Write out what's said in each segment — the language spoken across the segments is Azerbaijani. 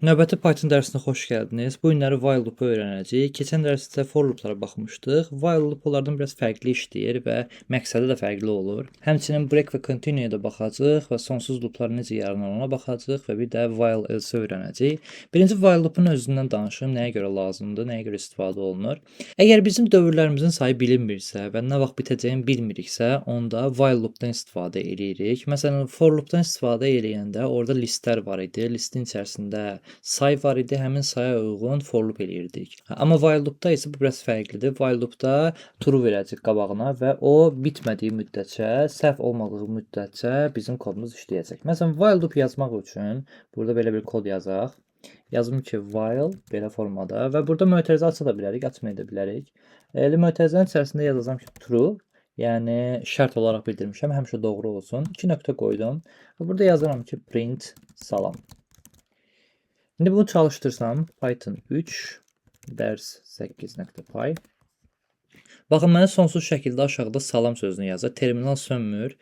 Növbəti Python dərsinə xoş gəldiniz. Bu günləri while loop-u öyrənəcəyik. Keçən dərsdə for loop-lara baxmışdıq. While loop onlardan biraz fərqli işləyir və məqsədi də fərqli olur. Həmçinin break və continue-ya da baxacağıq və sonsuz looplar necə yaranır ona baxacağıq və bir də while else öyrənəcəyik. Birinci while loop-un özündən danışım, nəyə görə lazımdır, nəyə görə istifadə olunur. Əgər bizim dövrlərimizin sayı bilinmirsə və nə vaxt bitəcəyini bilmiriksə, onda while loop-dan istifadə edirik. Məsələn, for loop-dan istifadə edəndə orada listlər var idi. Listin içərisində say var idi, həmin saya uyğun for loop eləyirdik. Amma while loop-da isə bu biraz fərqlidir. While loop-da true verəcək qabağına və o bitmədiyi müddətcə, səhv olmadığı müddətcə bizim kodumuz işləyəcək. Məsələn, while loop yazmaq üçün burada belə bir kod yazaq. Yazım ki, while belə formada və burada mötərizə aça da bilərik, açmaya da bilərik. Mötərizənin içərisində yazacağam ki, true. Yəni şərt olaraq bildirmişəm, həmişə doğru olsun. 2 nöqtə qoydum. Və burada yazıram ki, print salam. İndi bunu çalıştırsam, Python 3 dərs 8.py. Baxın, mənə sonsuz şəkildə aşağıda salam sözünü yazır. Terminal sönmür.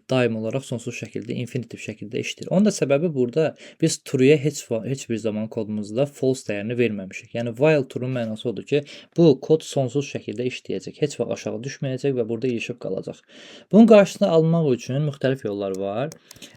Daim olaraq sonsuz şəkildə, infinitiv şəkildə işləyir. Onun da səbəbi burada biz true-ya heç bir zaman kodumuzda false dəyərini verməmişik. Yəni while true-nun mənası odur ki, bu kod sonsuz şəkildə işləyəcək. Heç vaxt aşağı düşməyəcək və burada ilişib qalacaq. Bunun qarşısını almaq üçün müxtəlif yollar var.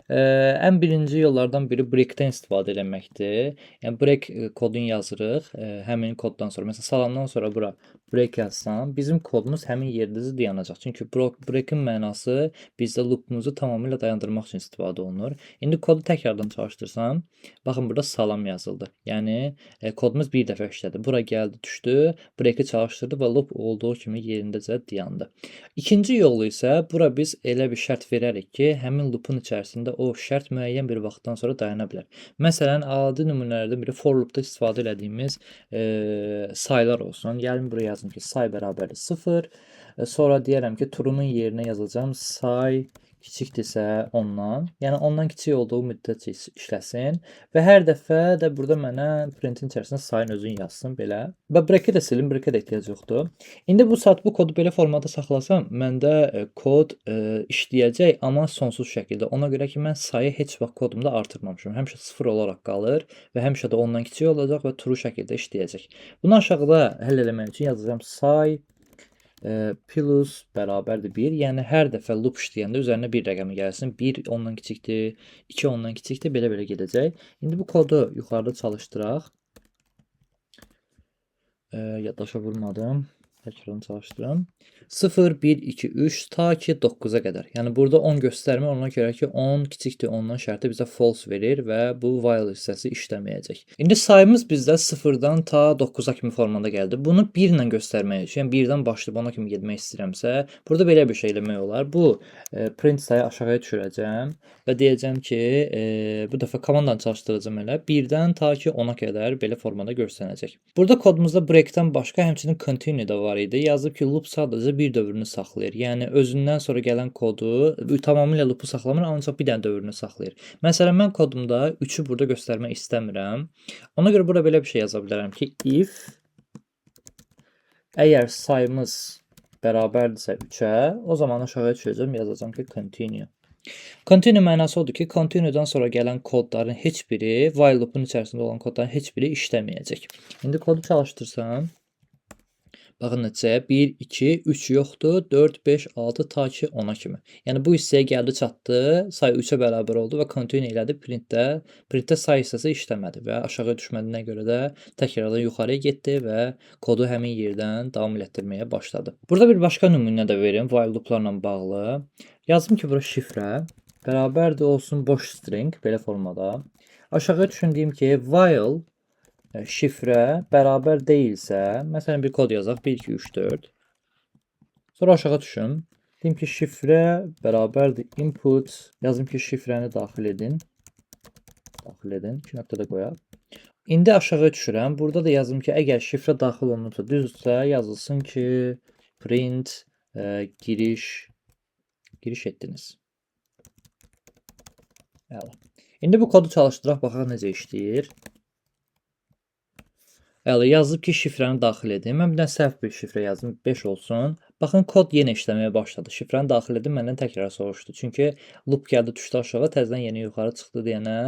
Ən birinci yollardan biri break-dən istifadə etməkdir. Yəni break kodunu yazırıq. Həmin koddan sonra, məsələn, salamdan sonra bura break yazsam, bizim kodumuz həmin yerdə dayanacaq. Çünki break-in mənası bizdə loopumuzu tamamilə dayandırmaq üçün istifadə olunur. İndi kodu təkrardan çalışdırsam, baxın burada salam yazıldı. Yəni kodumuz bir dəfə işlədi. Bura gəldi, düşdü, break-i çalışdırdı və loop olduğu kimi yerindəcə dayandı. İkinci yolu isə bura biz elə bir şərt verərik ki, həmin loopun içərisində o şərt müəyyən bir vaxtdan sonra dayana bilər. Məsələn, adi nümunələrdən biri for loopda istifadə etdiyimiz saylar olsun. Gəlin buraya yazım ki, say bərabərdir 0. Sonra deyərəm ki, true-nun yerinə yazacağım say kiçikdirsə ondan. Yəni ondan kiçik olduğu müddətcə işləsin və hər dəfə də burada mənə printin içərisində sayın özünü yazsın belə. Və break-i də silin, break-ə də ehtiyac yoxdur. İndi bu saat bu kodu belə formada saxlasam, məndə kod işləyəcək, amma sonsuz şəkildə. Ona görə ki, mən sayı heç vaxt kodumda artırmamışam. Həmişə 0 olaraq qalır və həmişə də ondan kiçik olacaq və true şəkildə işləyəcək. Bunu aşağıda həll etmək üçün yazacağım say plus bərabərdir 1. Yəni hər dəfə loop işləyəndə üzərinə bir rəqəmi gəlsin. 1 ondan kiçikdir, 2 ondan kiçikdir, belə-belə gedəcək. İndi bu kodu yuxarıda çalışdıraq. Yaddaşa vurmadım. Təkrardan çalışdırım. 0, 1, 2, 3 ta ki 9-a qədər. Yəni burada 10 göstərmir, ona görə ki 10 kiçikdir ondan şərti bizə false verir və bu while hissəsi işləməyəcək. İndi sayımız bizdə 0-dan ta 9-a kimi formada gəldi. Bunu 1 ilə göstərmək üçün, yəni 1-dən başlayıb 10-a kimi getmək istəyirəmsə, burada belə bir şey eləmək olar. Bu print sayı aşağıya düşürəcəm və deyəcəm ki, bu dəfə komandanı çalışdıracağım elə 1-dən ta ki 10-a qədər belə formada göstərəcək. Burada kodumuzda break-dən başqa həmçinin continue da var idi. Yazıb ki, loop sadəcə bir dövrünü saxlayır. Yəni özündən sonra gələn kodu tamamilə loopu saxlamır, ancaq bir dənə dövrünü saxlayır. Məsələn, mən kodumda 3-ü burada göstərmək istəmirəm. Ona görə burada belə bir şey yaza bilərəm ki, if əgər sayımız bərabərdirsə 3-ə, o zaman aşağıya düşəcəm, yazacağam ki, continue. Continue mənası odur ki, continue'dan sonra gələn kodların heç biri, while loop'un içərisində olan kodların heç biri işləməyəcək. İndi kodu çalışdırsam, baxın nəticəyə 1, 2, 3 yoxdur, 4, 5, 6 ta ki 10-a kimi. Yəni bu hissəyə gəldi, çatdı, say 3-ə bərabər oldu və continue elədi printdə. Printdə say hissəsi işləmədi və aşağıya düşmədiyinə görə də təkrardan yuxarıya getdi və kodu həmin yerdən davam etdirməyə başladı. Burada bir başqa nümunə də verim while looplarla bağlı. Yazdım ki, bura şifrə bərabərdir olsun boş string belə formada. Aşağıya düşün, deyim ki, while şifrə bərabər deyilsə, məsələn bir kod yazaq 1 2 3 4. Sonra aşağı düşün. Deyim ki, şifrə bərabərdir input. Yazım ki, şifrəni daxil edin. Daxil edin. 2 nöqtə də qoyaq. İndi aşağı düşürəm. Burada da yazım ki, əgər şifrə daxil olunubsa, düzdürsə, yazılsın ki, print giriş etdiniz. Əla. İndi bu kodu çalışdıraq, baxaq necə işləyir. Yazıb ki, şifrəni daxil edin. Mən bir dənə səhv bir şifrə yazdım, 5 olsun. Baxın, kod yenə işləməyə başladı. Şifrəni daxil etdim, məndən təkrar soruşdu. Çünki loop gəldi, düşdü aşağı, təzədən yenə yuxarı çıxdı deyənə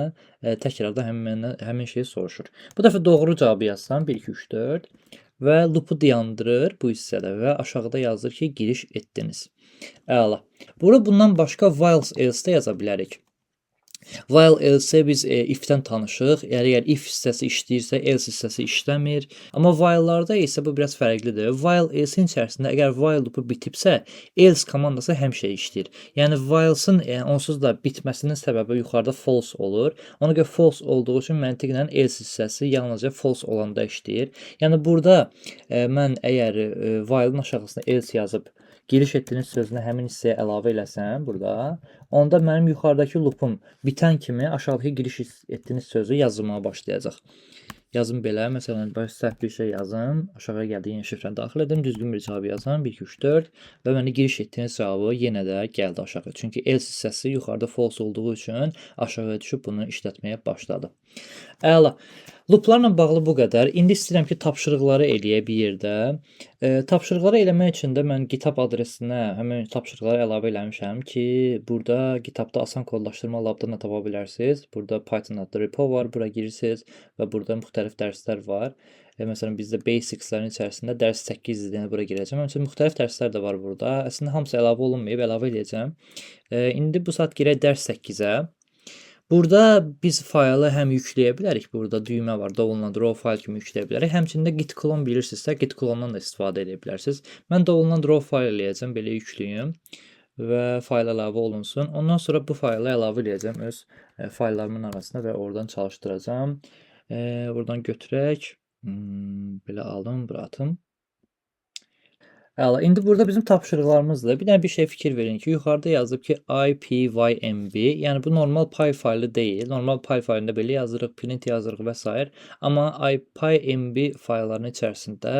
təkrardan həmin şeyi soruşur. Bu dəfə doğru cavabı yazsam 1 2 3 4 və loopu dayandırır bu hissədə və aşağıda yazır ki, giriş etdiniz. Əla. Burada bundan başqa while else də yaza bilərik. While else biz if-dən tanışıq. Əgər if hissəsi işləyirsə, else hissəsi işləmir. Amma while-larda isə bu biraz fərqlidir. While else-in içərisində əgər while loopu bitibsə, else komandası həmişə işləyir. Yəni while-sın onsuz da bitməsinin səbəbi yuxarıda false olur. Ona görə false olduğu üçün məntiqlə else hissəsi yalnızca false olanda işləyir. Yəni burada mən əgər while-ın aşağısına else yazıb giriş etdiyiniz sözünü həmin hissəyə əlavə eləsəm burada, onda mənim yuxarıdakı loopum bitən kimi aşağıdakı giriş etdiyiniz sözü yazılmağa başlayacaq. Yazım belə, məsələn, səhv bir şey yazım, aşağıya gəldi, yenə şifrəni daxil edim, düzgün bir cavab yazam, 1 2 3 4 və mənə giriş etdiyiniz cavabı yenə də gəldi aşağı. Çünki else hissəsi yuxarıda false olduğu üçün aşağıya düşüb bunu işlətməyə başladı. Əla. Looplarla bağlı bu qədər. İndi istəyirəm ki, tapşırıqları eləyə bir yerdə. Tapşırıqları eləmək üçün də mən GitHub adresinə həmin tapşırıqları əlavə eləmişəm ki, burada GitHubda asan kodlaşdırma labdan da tapa bilərsiniz. Burada Python adlı repo var, bura girirsiniz və burada müxtəlif dərslər var. Məsələn, bizdə Basics-lərin içərisində dərs 8 yəni bura girəcəm. Həmçinin müxtəlif dərslər də var burada. Əslində hamısı əlavə olunmayıb, əlavə edəcəm. İndi bu saat girək dərs 8-ə. Burada biz faylı həm yükləyə bilərik. Burada düymə var, download raw file kimi yükləyə bilərik. Həmçində git clone bilirsinizsə, git clone-dan da istifadə edə bilərsiniz. Mən download raw file eləyəcəm, belə yükləyim və fayl əlavə olunsun. Ondan sonra bu faylı əlavə eləyəcəm öz fayllarımın arasına və oradan çalışdıracağam. Buradan götürək. Belə aldım, bura atım. Əla, indi burada bizim tapşırıqlarımızdır. Bir dənə bir şey fikir verin ki, yuxarıda yazıb ki, IPYMB, yəni bu normal py faylı deyil. Normal py faylında belə yazırıq, print yazırıq və s. Amma IPYMB fayllarının içərisində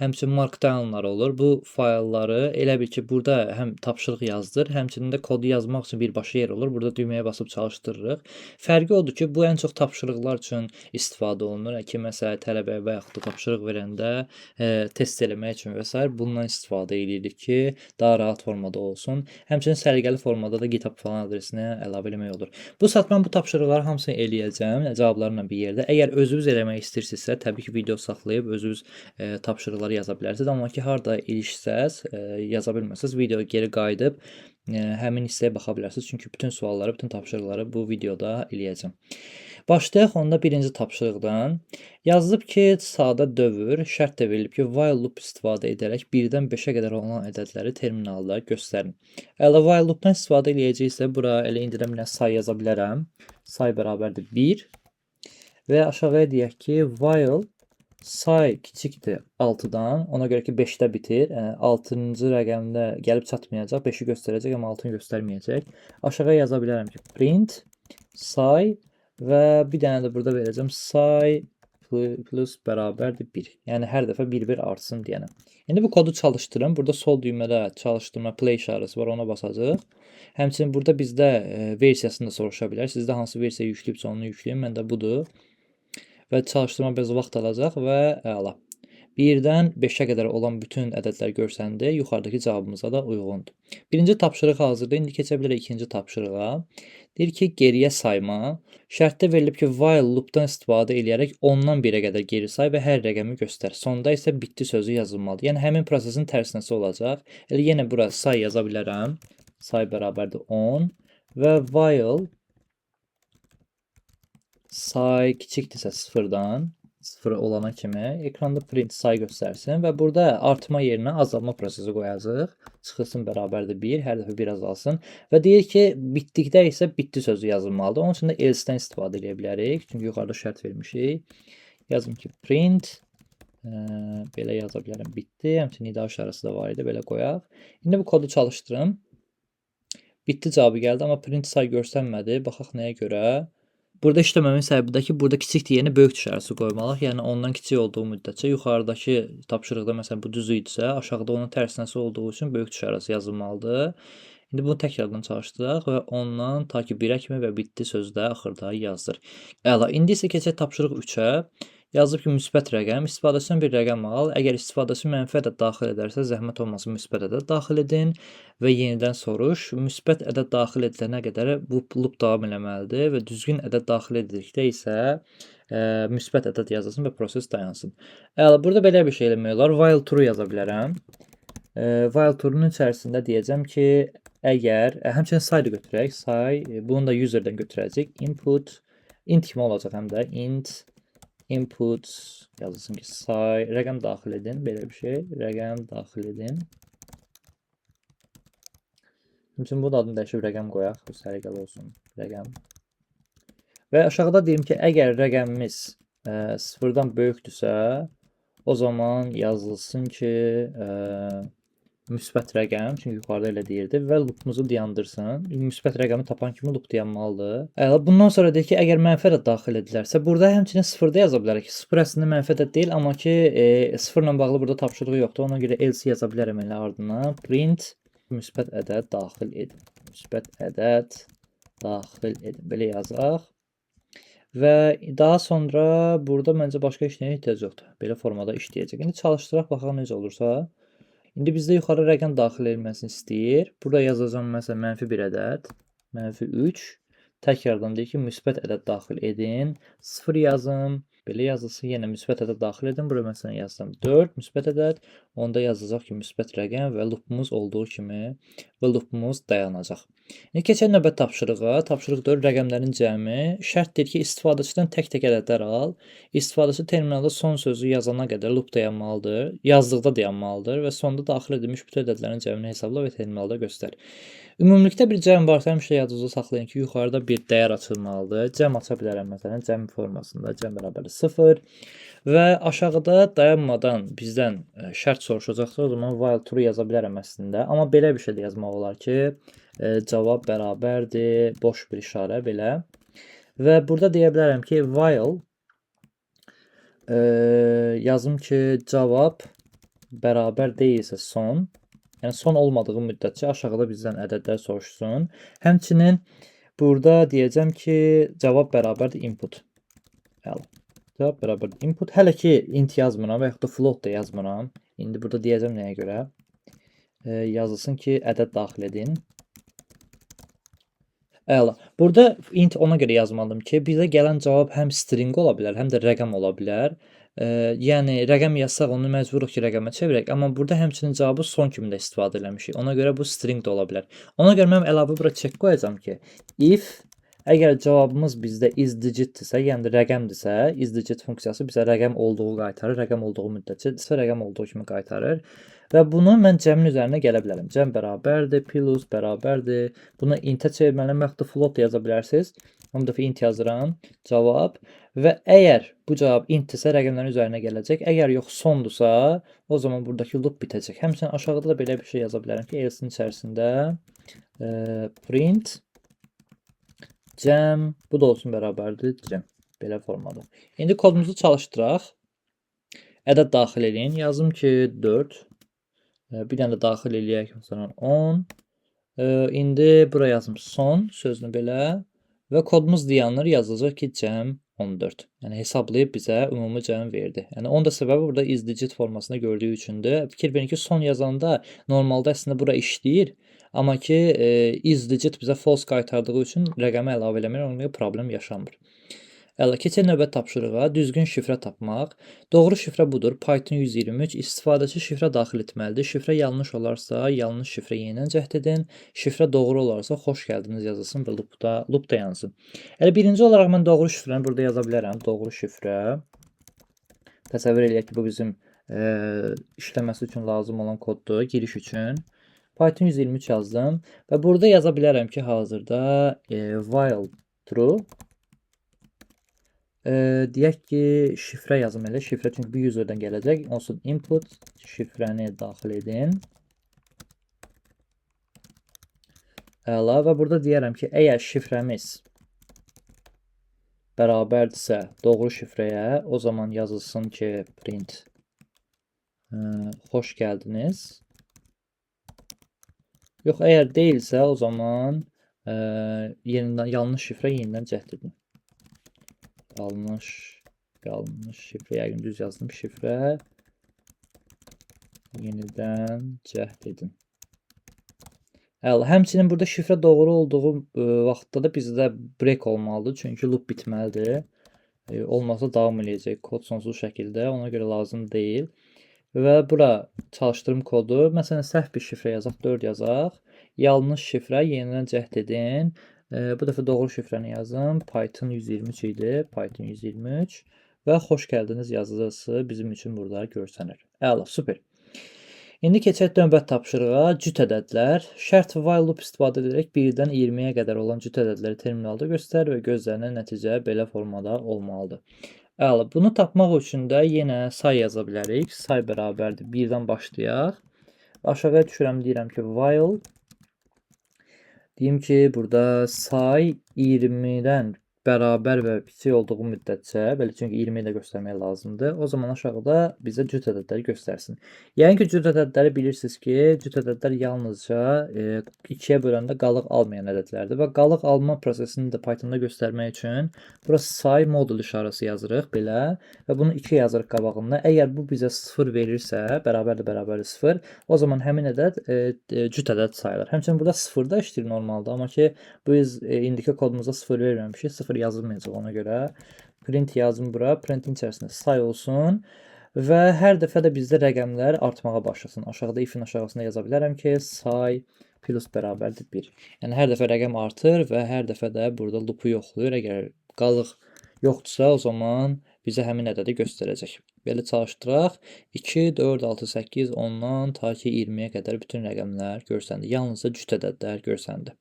həmçinin markdownlar olur. Bu faylları elə bil ki, burada həm tapşırıq yazdır, həmçinin də kodu yazmaq üçün birbaşa yer olur. Burada düyməyə basıb çalışdırırıq. Fərqi odur ki, bu ən çox tapşırıqlar üçün istifadə olunur. Ki, məsələn, tələbəyə və yaxud da tapşırıq verəndə test eləmək üçün və s. bundan istifadə edirik ki, daha rahat formada olsun. Həmçinin səliqəli formada da GitHub falan adresinə əlavə eləmək olur. Bu saat mən bu tapşırıqları hamısını eləyəcəm, cavablarla bir yerdə. Əgər özünüz eləmək istəyirsinizsə, təbii ki, video saxlayıb özünüz tapşırıqları yaza bilərsiniz. Amma ki, harda ilişsəz, yaza bilməsəz, videoya geri qayıdıb həmin hissəyə baxa bilərsiniz. Çünki bütün sualları, bütün tapşırıqları bu videoda eləyəcəm. Başlayaq onda birinci tapşırıqdan. Yazılıb ki, sadə dövr şərt də verilib ki, while loop istifadə edərək 1-dən 5-ə qədər olan ədədləri terminalda göstərin. Əgər while loopdan istifadə eləyəcəksə, bura elə indidən bir say yaza bilərəm. Say bərabərdir 1 və aşağıya deyək ki, while say kiçikdir 6-dan, ona görə ki 5-də bitir. 6-cı rəqəmdə gəlib çatmayacaq, 5-i göstərəcək, amma 6-ını göstərməyəcək. Aşağıya yaza bilərəm ki, print say və bir dənə də burada verəcəm say plus bərabərdir 1. Yəni hər dəfə 1-1 artsın deyənə. İndi bu kodu çalışdırın. Burada sol düymədə çalışdırma play işarəsi var, ona basacağıq. Həmçinin burada bizdə versiyasını da soruşa bilər. Sizdə hansı versiya yükləyibsə onu yükləyin. Məndə budur. Və çalışdırma biraz vaxt alacaq və əla. 1-dən 5-ə qədər olan bütün ədədlər görsəndə yuxarıdakı cavabımıza da uyğundur. Birinci tapşırıq hazırdır. İndi keçə bilərik ikinci tapşırığa. Deyir ki, geriyə sayma. Şərtdə verilib ki, while loopdan istifadə edərək 10-dan 1-ə qədər geri say və hər rəqəmi göstər. Sonda isə bitdi sözü yazılmalıdır. Yəni həmin prosesin tərsinəsi olacaq. Elə yenə bura say yaza bilərəm. Say bərabərdir 10 və while say kiçikdirsə 0-dan 0 olana kimi ekranda print say göstərsin və burada artma yerinə azalma prosesi qoyacaq. Çıxılsın bərabərdir 1, hər dəfə 1 azalsın və deyir ki, bitdikdə isə bitdi sözü yazılmalıdır. Onun üçün də else-dən istifadə edə bilərik. Çünki yuxarıda şərt vermişik. Yazım ki, print belə yaza bilərəm, bitdi. Həmçinin ida işarəsi də var idi, belə qoyaq. İndi bu kodu çalışdırım. Bitdi cavabı gəldi, amma print say göstərmədi. Baxaq nəyə görə. Burada işləməmin səbəbi də ki, burada kiçikdir yerinə böyük işarəsi qoymalıyıq. Yəni ondan kiçik olduğu müddətcə yuxarıdakı tapşırıqda məsələn bu düz idisə, aşağıda onun tərsinəsi olduğu üçün böyük işarəsi yazılmalıdır. İndi bunu təkrardan çalışdıraq və ondan ta ki 1-ə kimi və bitdi sözü də axırda yazdır. Əla, indi isə keçək tapşırıq 3-ə. Yazıb ki, müsbət rəqəm, istifadəçidən bir rəqəm al. Əgər istifadəçi mənfi ədəd daxil edərsə, zəhmət olmasın müsbət ədəd daxil edin və yenidən soruş. Müsbət ədəd daxil edilənə qədər bu loop davam eləməlidir və düzgün ədəd daxil edildikdə isə müsbət ədəd yazılsın və proses dayansın. Əla, burada belə bir şey eləmək olar. While true yaza bilərəm. While true-nun içərisində deyəcəm ki, əgər, həmçinin say da götürək. Say, bunu da userdən götürəcək. Input, int kimi olacaq həm də. Int input yazılsın ki, say, rəqəm daxil edin, belə bir şey, rəqəm daxil edin. Şimdi bu da adını dəyişib rəqəm qoyaq, bu səliqəli olsun, rəqəm. Və aşağıda deyim ki, əgər rəqəmimiz sıfırdan böyükdürsə, o zaman yazılsın ki, müsbət rəqəm, çünki yuxarıda elə deyirdi və loopumuzu dayandırsın. Müsbət rəqəmi tapan kimi loop dayanmalıdır. Bundan sonra deyək ki, əgər mənfi ədəd daxil edilərsə, burada həmçinin sıfırda yaza bilərik ki, sıfır əslində mənfi ədəd deyil, amma ki, sıfırla bağlı burada tapşırığı yoxdur. Ona görə else yaza bilərəm elə ardına. Print müsbət ədəd daxil edin. Müsbət ədəd daxil edin. Belə yazaq. Və daha sonra burada məncə başqa işləyə ehtiyac yoxdur. Belə formada işləyəcək. İndi çalışdıraq, baxaq necə olursa. İndi bizdə yuxarı rəqəm daxil edilməsini istəyir. Burada yazacağım məsələn mənfi bir ədəd, mənfi 3. Təkrardan deyir ki, müsbət ədəd daxil edin. 0 yazın. Belə yazılsın, yenə müsbət ədəd daxil edin. Buraya məsələn yazsam 4 müsbət ədəd. Onda yazacaq ki, müsbət rəqəm və loopumuz olduğu kimi və loopumuz dayanacaq. İndi keçək növbət tapşırığa. Tapşırıq 4 rəqəmlərin cəmi. Şərt deyir ki, istifadəçidən tək-tək ədədlər al. İstifadəçi terminalda son sözü yazana qədər loop dayanmalıdır. Yazdıqda dayanmalıdır və sonda daxil edilmiş bütün ədədlərin cəmini hesabla və terminalda göstər. Ümumilikdə bir cəm varsa həmişə yadınızda saxlayın ki, yuxarıda bir dəyər açılmalıdır. Cəm aça bilərəm məsələn, cəm formasında cəm bərabər 0 və aşağıda dayanmadan bizdən şərt soruşacaqsa, o zaman while true yaza bilərəm əslində. Amma belə bir şey də yazmaq olar ki, cavab bərabərdir, boş bir işarə belə. Və burada deyə bilərəm ki, while yazım ki, cavab bərabər deyilsə son. Yəni son olmadığı müddətcə aşağıda bizdən ədədlər soruşsun. Həmçinin burada deyəcəm ki, cavab bərabərdir input. Cavab bərabərdir input. Hələ ki int yazmıram və yaxud da float da yazmıram. İndi burada deyəcəm nəyə görə? Yazılsın ki, ədəd daxil edin. Əla. Burada int ona görə yazmalıyım ki, bizə gələn cavab həm string ola bilər, həm də rəqəm ola bilər. Yəni rəqəm yazsaq onu məcburuq ki, rəqəmə çevirək, amma burada həmçinin cavabı son kimi də istifadə eləmişik. Ona görə bu string də ola bilər. Ona görə mən əlavə bura check qoyacağam ki, if əgər cavabımız bizdə is digitdirsə, yəni rəqəmdirsə, is digit funksiyası bizə rəqəm olduğu qaytarır, rəqəm olduğu müddətcə rəqəm olduğu kimi qaytarır. Və bunu mən cəmin üzərinə gələ bilərəm. Cəm bərabərdir, plus bərabərdir. Bunu int-ə çevirməliyəm, yaxud da float yaza bilərsiniz. On dəfə int yazıram, cavab. Və əgər bu cavab intdirsə, rəqəmlərin üzərinə gələcək. Əgər yox sondursa, o zaman buradakı loop bitəcək. Həmçinin aşağıda da belə bir şey yaza bilərəm ki, else-in içərisində print cəm, bu da olsun bərabərdir cəm. Belə formada. İndi kodumuzu çalışdıraq. Ədəd daxil edin. Yazım ki 4. Bir dənə də daxil eləyək, məsələn 10. İndi bura yazım son sözünü belə və kodumuz dayanır, yazılacaq ki, cəm 14. Yəni hesablayıb bizə ümumi cəm verdi. Yəni onun da səbəbi burada is digit formasında gördüyü üçündür. Fikir verin ki, son yazanda normalda əslində bura işləyir, amma ki is digit bizə false qaytardığı üçün rəqəmi əlavə eləmir, ona görə problem yaşanmır. Əla, keçək növbət tapşırığa. Düzgün şifrə tapmaq. Doğru şifrə budur. Python 123 istifadəçi şifrə daxil etməlidir. Şifrə yanlış olarsa, yanlış şifrə yenidən cəhd edin. Şifrə doğru olarsa, xoş gəldiniz yazılsın və loop da yansın. Elə birinci olaraq mən doğru şifrəni burada yaza bilərəm. Doğru şifrə. Təsəvvür eləyək ki, bu bizim işləməsi üçün lazım olan koddur, giriş üçün. Python 123 yazdım və burada yaza bilərəm ki, hazırda while true deyək ki, şifrə yazım elə. Şifrə çünki bir userdən gələcək. Olsun input, şifrəni daxil edin. Əla və burada deyərəm ki, əgər şifrəmiz bərabərdirsə doğru şifrəyə, o zaman yazılsın ki, print xoş gəldiniz. Yox, əgər deyilsə, o zaman yanlış şifrə yenidən cəhd edin. Yanlış Yanlış şifre, yəqin düz yazdım şifrə. Yenidən cəhd edin. Əla, həmçinin burada şifrə doğru olduğu vaxtda da bizdə break olmalıdır, çünki loop bitməlidir. Olmasa davam eləyəcək kod sonsuz şəkildə, ona görə lazım deyil. Və bura çalışdırım kodu, məsələn səhv bir şifrə yazaq, 4 yazaq. Yanlış şifrə, yenidən cəhd edin. Bu dəfə doğru şifrəni yazın. Python 123 idi, Python 123 və xoş gəldiniz yazısı bizim üçün burada görsənir. Əla, super. İndi keçək növbəti tapşırığa. Cüt ədədlər. Şərt while loop istifadə edərək 1-dən 20-yə qədər olan cüt ədədləri terminalda göstər və gözlənilən nəticə belə formada olmalıdır. Əla, bunu tapmaq üçün də yenə say yaza bilərik. Say bərabərdir 1-dən başlayaq. Aşağıya düşürəm, deyirəm ki, while. Deyim ki, burada say 20-dən bərabər və kiçik olduğu müddətcə, belə çünki 20-yi də göstərmək lazımdır. O zaman aşağıda bizə cüt ədədləri göstərsin. Yəni ki, cüt ədədləri bilirsiniz ki, cüt ədədlər yalnızca 2-yə böləndə qalıq almayan ədədlərdir və qalıq alma prosesini də Pythonda göstərmək üçün burası say modul işarəsi yazırıq belə və bunu 2 yazırıq qabağında. Əgər bu bizə 0 verirsə, bərabərdir 0, o zaman həmin ədəd cüt ədəd sayılır. Həmçinin burada 0-da işləyir normalda, amma ki biz indiki kodumuza 0 verməmişik, 0 yazılmayacaq ona görə. Print yazım bura, printin içərisində say olsun və hər dəfə də bizdə rəqəmlər artmağa başlasın. Aşağıda if-in aşağısında yaza bilərəm ki, say plus bərabərdir 1. Yəni hər dəfə rəqəm artır və hər dəfə də burada loopu yoxlayır. Əgər qalıq yoxdursa, o zaman bizə həmin ədədi göstərəcək. Belə çalışdıraq. 2, 4, 6, 8, 10-dan ta ki 20-yə qədər bütün rəqəmlər görsəndi. Yalnızca cüt ədədlər görsəndi.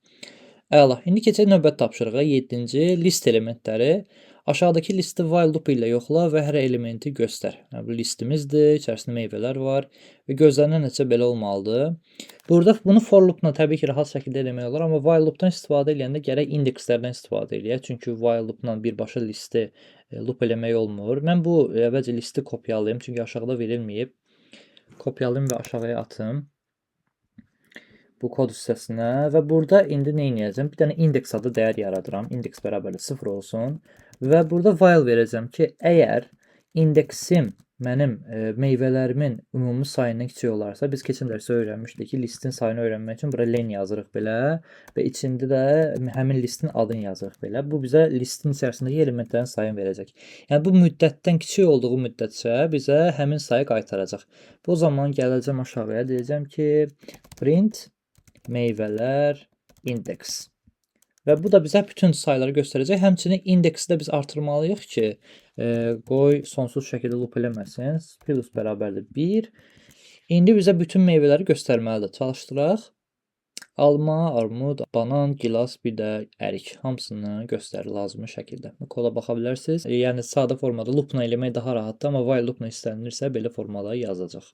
Əla. İndi keçək növbəti tapşırığa. 7-ci list elementləri. Aşağıdakı listi while loop ilə yoxla və hər elementi göstər. Yəni, bu listimizdir, içərisində meyvələr var və gözlənilən nəticə belə olmalıdır. Burada bunu for loopla təbii ki, rahat şəkildə eləmək olar, amma while loopdan istifadə edəndə gərək indekslərdən istifadə edək. Çünki while loopla birbaşa listi loop eləmək olmur. Mən bu əvvəlcə listi kopyalayım, çünki aşağıda verilməyib. Kopyalayım və aşağıya atım. Bu kod hissəsinə və burada indi nə edəcəm? Bir dənə indeks adlı dəyər yaradıram. Indeks bərabərdir 0 olsun və burada while verəcəm ki, əgər indeksim mənim meyvələrimin ümumi sayından kiçik olarsa, biz keçən dərsə öyrənmişdik ki, listin sayını öyrənmək üçün bura len yazırıq belə və içində də həmin listin adını yazırıq belə. Bu bizə listin içərisindəki elementlərin sayını verəcək. Yəni bu müddətdən kiçik olduğu müddətcə bizə həmin sayı qaytaracaq. Bu zaman gələcəm aşağıya, deyəcəm ki, print meyvələr indeks. Və bu da bizə bütün sayları göstərəcək. Həmçinin indeksi də biz artırmalıyıq ki, qoy sonsuz şəkildə loop eləməsin. Plus bərabərdir 1. İndi bizə bütün meyvələri göstərməlidir. Çalışdıraq. Alma, armud, banan, gilas, bir də ərik. Hamısını göstərir lazımlı şəkildə. Koda baxa bilərsiniz. Yəni sadə formada loopla eləmək daha rahatdır, amma while loopla istənilirsə belə formada yazacaq.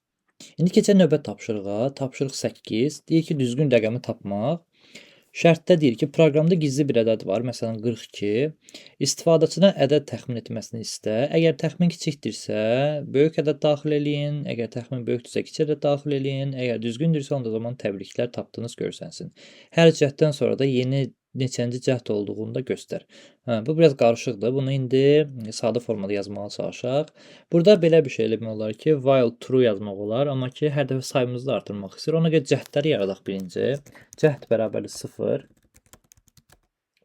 İndi keçək növbət tapşırığa. Tapşırıq 8. Deyir ki, düzgün rəqəmi tapmaq. Şərtdə deyir ki, proqramda gizli bir ədəd var, məsələn 42. İstifadəçidən ədəd təxmin etməsini istə. Əgər təxmin kiçikdirsə, böyük ədəd daxil eləyin. Əgər təxmin böyükdürsə, kiçik ədəd daxil eləyin. Əgər düzgündürsə, onda zaman təbriklər tapdınız görsənsin. Hər cəhddən sonra da yeni neçənci cəhd olduğunu da göstər. Bu biraz qarışıqdır. Bunu indi sadə formada yazmağa çalışaq. Burada belə bir şey eləmək olar ki, while true yazmaq olar, amma ki, hər dəfə sayımızı da artırmaq istəyir. Ona görə cəhdləri yaradaq birinci. Cəhd bərabərdir 0.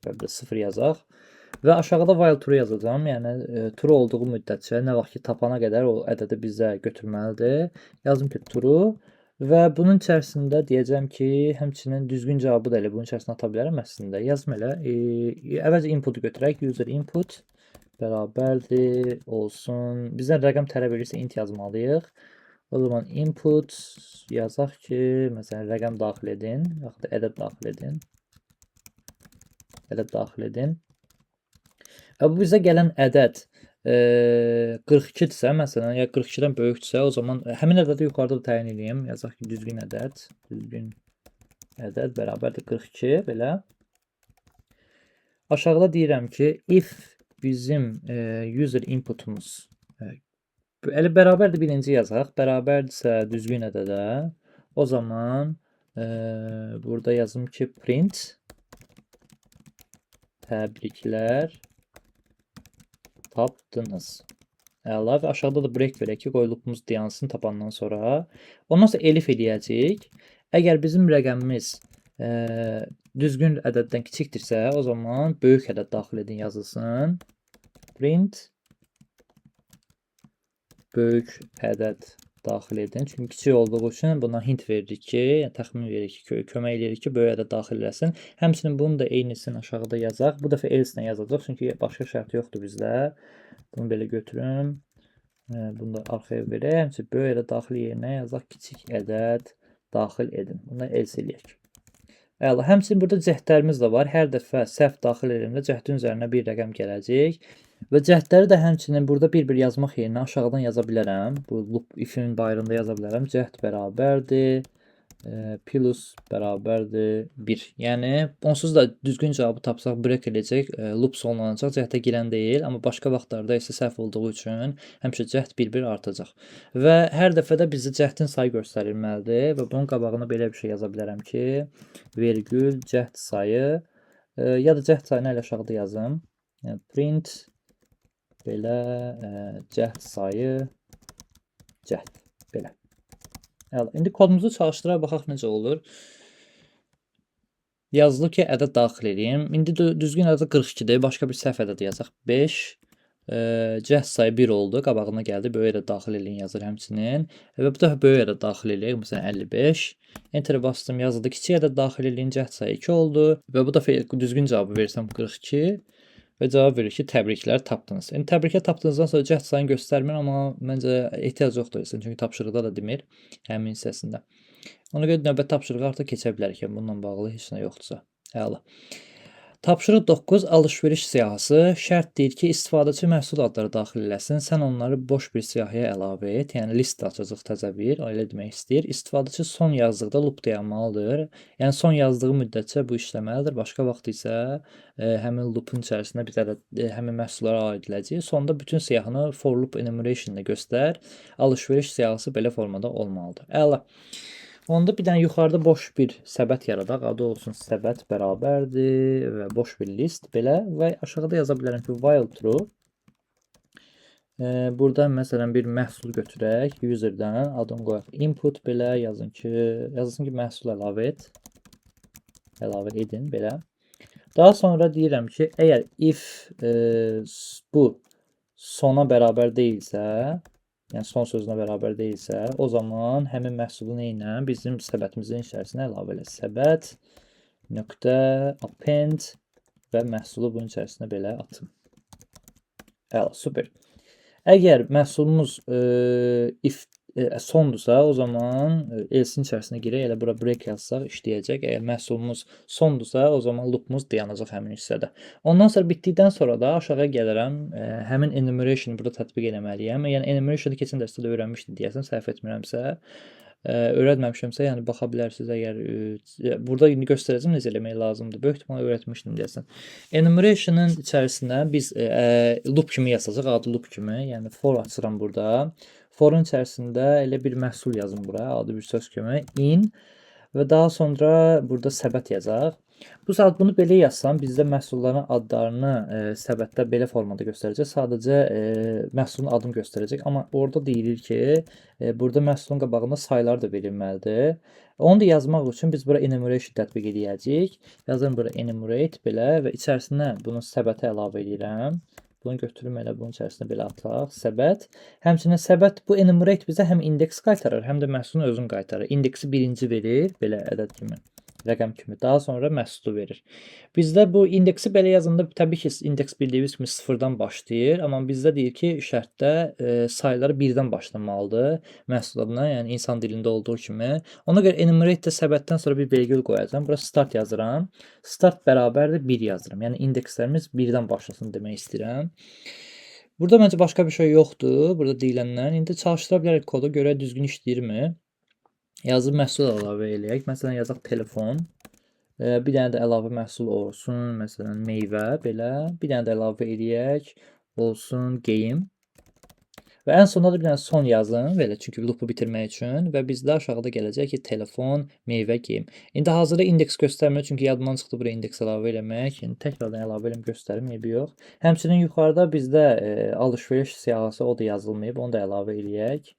Bərabərdir 0 yazaq. Və aşağıda while true yazacağam. Yəni, true olduğu müddətcə nə vaxt ki, tapana qədər o ədədi bizə götürməlidir. Yazım ki, true. Və bunun içərisində deyəcəm ki, həmçinin düzgün cavabı da elə bunun içərisində ata bilərəm əslində. Yazım elə. Əvvəlcə input götürək. User input bərabərdir olsun. Bizdən rəqəm tələb edirsə int yazmalıyıq. O zaman input yazaq ki, məsələn rəqəm daxil edin, yaxud da ədəd daxil edin. Ədəd daxil edin. Və bu bizə gələn ədəd 42-dirsə, məsələn, ya 42-dən böyükdürsə, o zaman həmin ədədi yuxarıda da təyin edeyim. Yazaq ki, düzgün ədəd bərabərdir 42, belə. Aşağıda deyirəm ki, if bizim user inputumuz elə bərabərdir birinci yazaq, bərabərdirsə düzgün ədədə, o zaman burada yazım ki, print təbriklər tapdınız. Əla və aşağıda da break verək ki, qoy loopumuz dayansın tapandan sonra. Ondan sonra elif eləyəcəyik. Əgər bizim rəqəmimiz düzgün ədəddən kiçikdirsə, o zaman böyük ədəd daxil edin yazılsın. Print böyük ədəd daxil edin. Çünki kiçik olduğu üçün buna hint veririk ki, yəni təxmin veririk ki, kömək eləyirik ki, böyük ədəd daxil eləsin. Həmçinin bunu da eynisini aşağıda yazaq. Bu dəfə else ilə yazacaq, çünki başqa şərt yoxdur bizdə. Bunu belə götürüm. Bunu da arxaya verək. Həmçinin böyük ədəd daxil yerinə yazaq, kiçik ədəd daxil edin. Bunu else eləyək. Əla. Həmçinin burada cəhdlərimiz də var. Hər dəfə səhv daxil edəndə cəhdin üzərinə bir rəqəm gələcək. Və cəhdləri də həmçinin burada bir-bir yazmaq yerinə aşağıdan yaza bilərəm. Bu loop if-in bayırında yaza bilərəm. Cəhd bərabərdir plus bərabərdir 1. Yəni onsuz da düzgün cavabı tapsaq break edəcək, loop sonlanacaq, cəhdə girən deyil, amma başqa vaxtlarda isə səhv olduğu üçün həmişə cəhd bir-bir artacaq. Və hər dəfə də bizə cəhdin sayı göstərilməlidir və bunun qabağına belə bir şey yaza bilərəm ki, vergül cəhd sayı ya da cəhd sayını elə aşağıda yazım. Yəni print belə cəhd sayı cəhd belə. İndi kodumuzu çalışdıraq, baxaq necə olur. Yazılıb ki, ədəd daxil edeyim. İndi düzgün ədəd 42-dir. Başqa bir səhv ədəd yazaq. 5. Cəhd sayı 1 oldu. Qabağına gəldi. Böyük ədəd daxil edin yazır həmçinin. Və bu dəfə böyük ədəd daxil edək. Məsələn 55. Enter bastım, yazıldı. Kiçik ədəd daxil edin. Cəhd sayı 2 oldu. Və bu dəfə düzgün cavabı versəm 42. Və cavab verir ki, təbriklər tapdınız. Yəni təbriklər tapdığınızdan sonra cəhd sayını göstərmir, amma məncə ehtiyac yoxdur, çünki tapşırıqda da demir həmin hissəsində. Ona görə növbət tapşırığı artıq keçə bilərik, yəni bununla bağlı heç nə yoxdursa. Əla. Tapşırıq 9 alış-veriş siyahısı şərt deyir ki, istifadəçi məhsul adları daxil eləsin. Sən onları boş bir siyahıya əlavə et. Yəni list açacaq təzə bir, elə demək istəyir. İstifadəçi son yazdıqda loop dayanmalıdır. Yəni son yazdığı müddətcə bu işləməlidir. Başqa vaxt isə həmin loopun içərisində bir ədəd həmin məhsullara aid ediləcək. Sonda bütün siyahını for loop enumeration-da göstər. Alış-veriş siyahısı belə formada olmalıdır. Əla. Onda bir dənə yuxarıda boş bir səbət yaradaq. Adı olsun səbət bərabərdir və boş bir list belə və aşağıda yaza bilərəm ki, while true. Burada məsələn bir məhsul götürək. Userdən adını qoyaq. Input belə yazın ki, məhsul əlavə et. Əlavə edin belə. Daha sonra deyirəm ki, əgər if bu sona bərabər deyilsə, yəni son sözünə bərabər deyilsə, o zaman həmin məhsulu ilə bizim səbətimizin içərisinə əlavə elə. Səbət nöqtə append və məhsulu bunun içərisinə belə atım. Əla, super. Əgər məhsulumuz if sondursa, o zaman else-in içərisinə girək, elə bura break yazsaq işləyəcək. Əgər məhsulumuz sondursa, o zaman loopumuz dayanacaq həmin hissədə. Ondan sonra bitdikdən sonra da aşağı gələrəm, həmin enumeration burada tətbiq eləməliyəm. Yəni enumeration-ı keçən dərsdə də öyrənmişdim deyəsən, səhv etmirəmsə. Öyrətməmişəmsə, yəni baxa bilərsiniz, əgər burada indi göstərəcəm necə eləmək lazımdır. Böyük ehtimal öyrətmişdim deyəsən. Enumeration-ın içərisinə biz loop kimi yazacaq, adı loop kimi. Yəni for açıram burada. Forun içərisində elə bir məhsul yazın bura, adı bir söz kimi. In və daha sonra burada səbət yazaq. Bu saat bunu belə yazsam, bizdə məhsulların adlarını səbətdə belə formada göstərəcək. Sadəcə məhsulun adını göstərəcək. Amma orada deyilir ki, burada məhsulun qabağında saylar da verilməlidir. Onu da yazmaq üçün biz bura enumeration tətbiq edəcəyik. Yazıram bura enumerate belə və içərisinə bunu səbətə əlavə edirəm. Bunu götürüm elə bunun içərisində belə ataq. Səbət. Həmçinin səbət bu enumerate bizə həm indeks qaytarır, həm də məhsulun özünü qaytarır. İndeksi birinci verir, belə ədəd kimi, rəqəm kimi. Daha sonra məhsulu verir. Bizdə bu indeksi belə yazanda təbii ki, indeks bildiyimiz kimi sıfırdan başlayır. Amma bizdə deyir ki, şərtdə sayıları birdən başlamalıdır məhsul adına, yəni insan dilində olduğu kimi. Ona görə enumerate səbətdən sonra bir vergül qoyacağam. Bura start yazıram. Start bərabərdir 1 yazıram. Yəni indekslərimiz birdən başlasın demək istəyirəm. Burada məncə başqa bir şey yoxdur. Burada deyilənlər. İndi çalışdıra bilərik kodu, görə düzgün işləyirmi? Yazıb məhsul əlavə eləyək. Məsələn, yazaq telefon. Bir dənə də əlavə məhsul olsun. Məsələn, meyvə belə. Bir dənə də əlavə eləyək. Olsun game. Və ən sonda da bir dənə son yazın belə, çünki loopu bitirmək üçün və bizdə aşağıda gələcək ki, telefon, meyvə, geyim. İndi hazırda indeks göstərmir, çünki yadımdan çıxdı buraya indeks əlavə eləmək. İndi təkrardan əlavə eləm göstərim, eybi yox. Həmçinin yuxarıda bizdə alış-veriş siyahısı o da yazılmayıb, onu da əlavə eləyək.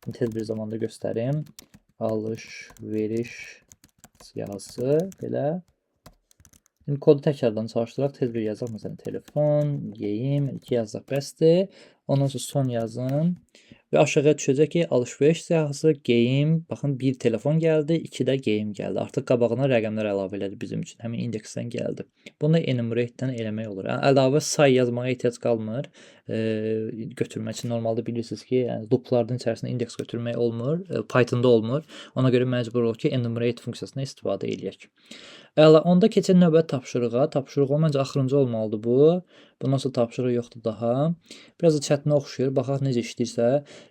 İndi tez bir zamanda göstərim. Alış-veriş siyahısı belə. Şimdi kodu təkrardan çalışdıraq, tez bir yazaq. Məsələn, telefon, geyim, 2 yazaq bəsdir. Ondan sonra son yazın. Və aşağıya düşəcək ki, alış-veriş siyahısı, geyim. Baxın, bir telefon gəldi, 2 də geyim gəldi. Artıq qabağına rəqəmlər əlavə elədi bizim üçün. Həmin indeksdən gəldi. Bunu enumerate-dən eləmək olur. Yəni, əlavə say yazmağa ehtiyac qalmır. Götürmək üçün normalda bilirsiniz ki, yəni looplardan içərisində indeks götürmək olmur. Python-da olmur. Ona görə məcbur olub ki, enumerate funksiyasından istifadə eləyək. Əla, onda keçək növbəti tapşırığa. Tapşırıq məncə axırıncı olmalıdır bu. Bundan sonra tapşırıq yoxdur daha. Biraz da çətinə oxşuyur. Baxaq necə işləyirsə.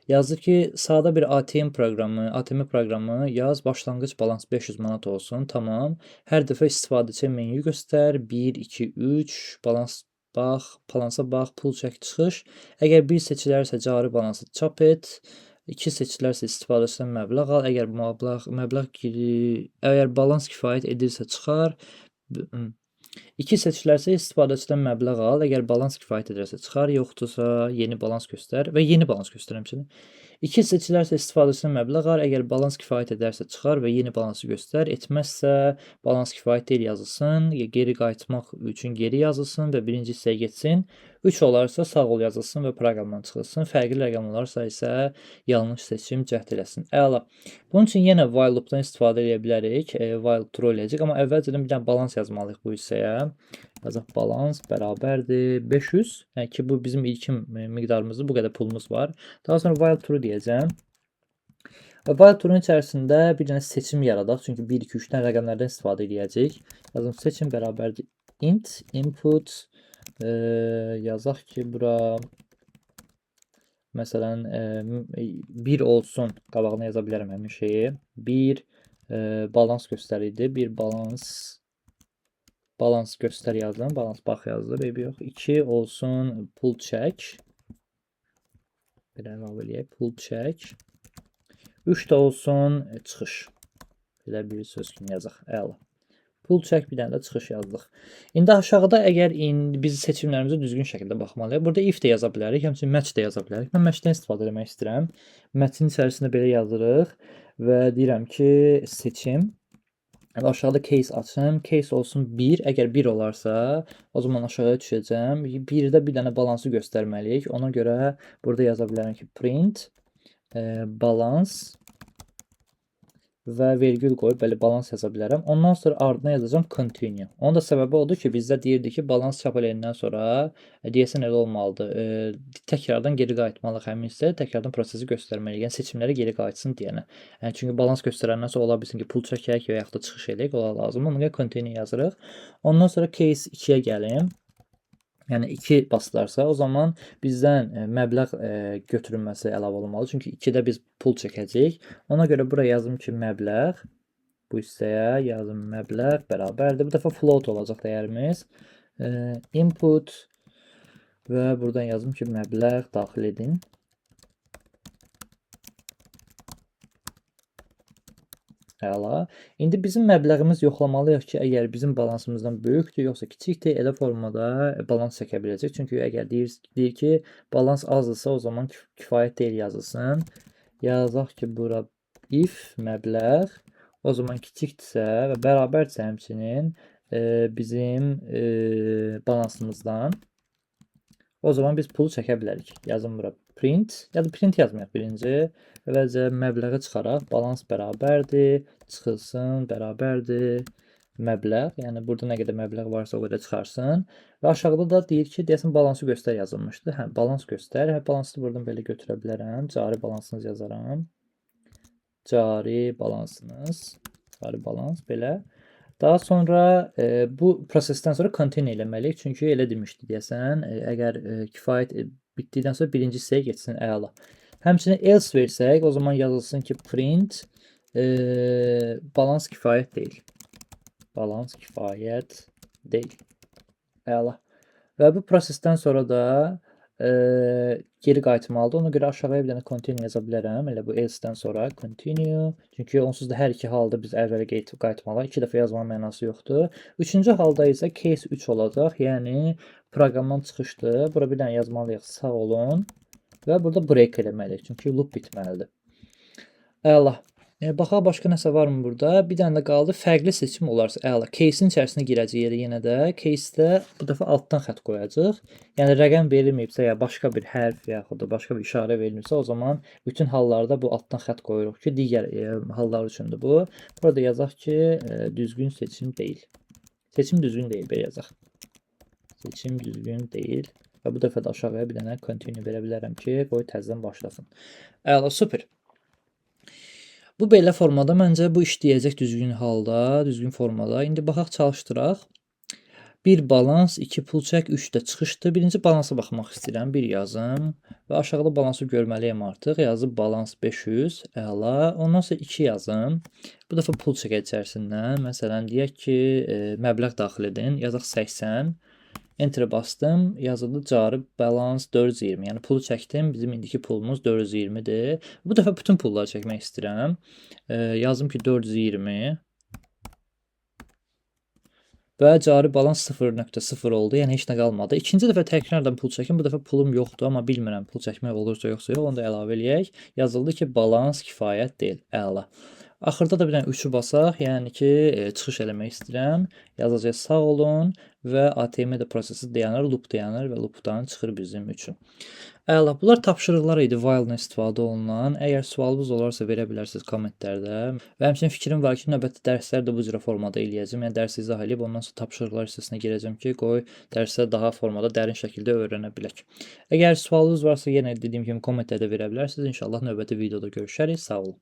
Yazdı ki, sadə bir ATM proqramı yaz, başlanğıc balans 500 manat olsun. Tamam. Hər dəfə istifadəçiyə menyu göstər. 1, 2, 3, balans bax, balansa bax, pul çək, çıxış. Əgər 1 seçilərsə cari balansı çap et. 2 seçilərsə istifadəçidən məbləğ al. Əgər balans kifayət edirsə çıxar. 2 seçilərsə istifadəçidən məbləğ al. Əgər balans kifayət edirsə çıxar, yoxdursa yeni balans göstər və yeni balans göstər həmçinin. 2 seçilərsə istifadəçidən məbləğ al. Əgər balans kifayət edərsə çıxar və yeni balansı göstər. Etməzsə balans kifayət deyil yazılsın. Geri qayıtmaq üçün geri yazılsın və birinci hissəyə getsin. 3 olarsa sağ ol yazılsın və proqramdan çıxılsın. Fərqli rəqəm olarsa isə yanlış seçim cəhd eləsin. Əla. Bunun üçün yenə while loopdan istifadə edə bilərik. While true eləyəcək, amma əvvəlcədən bir dənə balans yazmalıyıq bu hissəyə. Yazaq balans bərabərdir 500. Yəni ki, bu bizim ilkin miqdarımızdır. Bu qədər pulumuz var. Daha sonra while true deyəcəm. Və while true-nun içərisində bir dənə seçim yaradaq. Çünki 1, 2, 3-dən rəqəmlərdən istifadə edəcəyik. Yazım seçim bərabərdir int input. Yazaq ki, bura məsələn 1 olsun. Qabağına yaza bilərəm həmin şeyi. 1 balans göstəriydi. 1 balans göstər yazdım. Balans bax yazdım. Eybi yox. 2 olsun pul çək. Belə əlavə eləyək. Pul çək. 3 də olsun çıxış. Belə bir söz kimi yazaq. Əla. Pul çək, bir dənə də çıxış yazdıq. İndi aşağıda əgər biz seçimlərimizə düzgün şəkildə baxmalıyıq. Burada if də yaza bilərik, həmçinin match də yaza bilərik. Mən matchdən istifadə etmək istəyirəm. Matchin içərisində belə yazırıq və deyirəm ki, seçim. Və aşağıda case açım. Case olsun 1. Əgər 1 olarsa, o zaman aşağıya düşəcəm. 1-də bir dənə balansı göstərməliyik. Ona görə burada yaza bilərəm ki, print balans və vergül qoyub belə balans yaza bilərəm. Ondan sonra ardına yazacağam continue. Onun da səbəbi odur ki, bizdə deyirdi ki, balans çap eləyəndən sonra deyəsən elə olmalıdır. Təkrardan geri qayıtmalıyıq həmin hissəyə, təkrardan prosesi göstərməliyik. Yəni seçimləri geri qayıtsın deyənə. Yəni çünki balans göstərəndən sonra ola bilsin ki, pul çəkək və yaxud da çıxış eləyək, ola lazım. Ona görə continue yazırıq. Ondan sonra case 2-yə gəlim. Yəni 2 basılarsa, o zaman bizdən məbləğ götürülməsi əlavə olunmalı. Çünki 2-də biz pul çəkəcəyik. Ona görə bura yazım ki, məbləğ. Bu hissəyə yazım məbləğ bərabərdir. Bu dəfə float olacaq dəyərimiz. Input və buradan yazım ki, məbləğ daxil edin. Əla. İndi bizim məbləğimiz yoxlamalıyıq ki, əgər bizim balansımızdan böyükdür, yoxsa kiçikdir, elə formada balans çəkə biləcək. Çünki əgər deyir ki, balans azdırsa, o zaman kifayət deyil yazılsın. Yazaq ki, bura if məbləğ, o zaman kiçikdirsə və bərabərdirsə həmçinin bizim balansımızdan, o zaman biz pulu çəkə bilərik. Yazım bura print, ya da print yazmayaq birinci. Əvvəlcə məbləği çıxaraq, balans bərabərdir, çıxılsın, bərabərdir, məbləğ. Yəni burada nə qədər məbləğ varsa o qədər çıxarsın. Və aşağıda da deyir ki, deyəsən balansı göstər yazılmışdı. Hə, balans göstər. Hə, balansı buradan belə götürə bilərəm. Cari balansınız yazaram. Cari balansınız. Cari balans belə. Daha sonra bu prosesdən sonra continue eləməliyik. Çünki elə demişdi deyəsən, əgər kifayət bitdikdən sonra birinci hissəyə getsin, əla. Həmçinin else versək, o zaman yazılsın ki, print balans kifayət deyil. Balans kifayət deyil. Əla. Və bu prosesdən sonra da geri qayıtmalıdır. Ona görə aşağıya bir dənə continue yaza bilərəm. Elə bu else-dən sonra continue. Çünki onsuz da hər iki halda biz əvvələ qayıtmalıyıq. 2 dəfə yazmanın mənası yoxdur. Üçüncü halda isə case 3 olacaq. Yəni proqramdan çıxışdır. Bura bir dənə yazmalıyıq. Sağ olun. Və burada break eləməliyik. Çünki loop bitməlidir. Əla. Baxaq başqa nəsə varmı burada? Bir dənə də qaldı. Fərqli seçim olarsa əla. Case-in içərisinə girəcəyik yenə də. Case-də bu dəfə altdan xətt qoyacağıq. Yəni rəqəm verilməyibsə ya başqa bir hərf yaxud da başqa bir işarə verilmirsə, o zaman bütün hallarda bu altdan xətt qoyuruq ki, digər hallar üçündür bu. Burada yazaq ki, düzgün seçim deyil. Seçim düzgün deyil, belə yazaq. Seçim düzgün deyil. Və bu dəfə də aşağıya bir dənə continue verə bilərəm ki, qoy təzədən başlasın. Əla, super. Bu belə formada məncə bu işləyəcək düzgün halda, düzgün formada. İndi baxaq çalışdıraq. 1 balans, 2 pul çək, 3 də çıxışdır. Birinci balansa baxmaq istəyirəm. 1 yazım və aşağıda balansı görməliyəm artıq. Yazıb balans 500, əla. Ondan sonra 2 yazım. Bu dəfə pul çək içərisindən. Məsələn, deyək ki, məbləğ daxil edin. Yazaq 80. Enter bastım. Yazıldı cari balans 420. Yəni pulu çəkdim. Bizim indiki pulumuz 420-dir. Bu dəfə bütün pulları çəkmək istəyirəm. Yazdım ki 420. Və cari balans 0.0 oldu. Yəni heç nə qalmadı. İkinci dəfə təkrardan pul çəkim. Bu dəfə pulum yoxdur, amma bilmirəm pul çəkmək olursa yoxsa yox. Onu da əlavə eləyək. Yazıldı ki balans kifayət deyil. Əla. Axırda da bir dənə 3-ü basaq. Yəni ki çıxış eləmək istəyirəm. Yazacağıq sağ olun və ATM-də prosesi dayanır, loop dayanır və loopdan çıxır bizim üçün. Əla, bunlar tapşırıqlar idi while-dan istifadə olunan. Əgər sualınız olarsa verə bilərsiniz kommentlərdə. Və həmçinin fikrim var ki, növbəti dərslər də bu cür formada eləyəcəm. Yəni dərsi izah edib ondan sonra tapşırıqlar hissəsinə girəcəm ki, qoy dərsə daha formada dərin şəkildə öyrənə bilək. Əgər sualınız varsa yenə dediyim kimi kommentlərdə verə bilərsiniz. İnşallah növbəti videoda görüşərik. Sağ olun.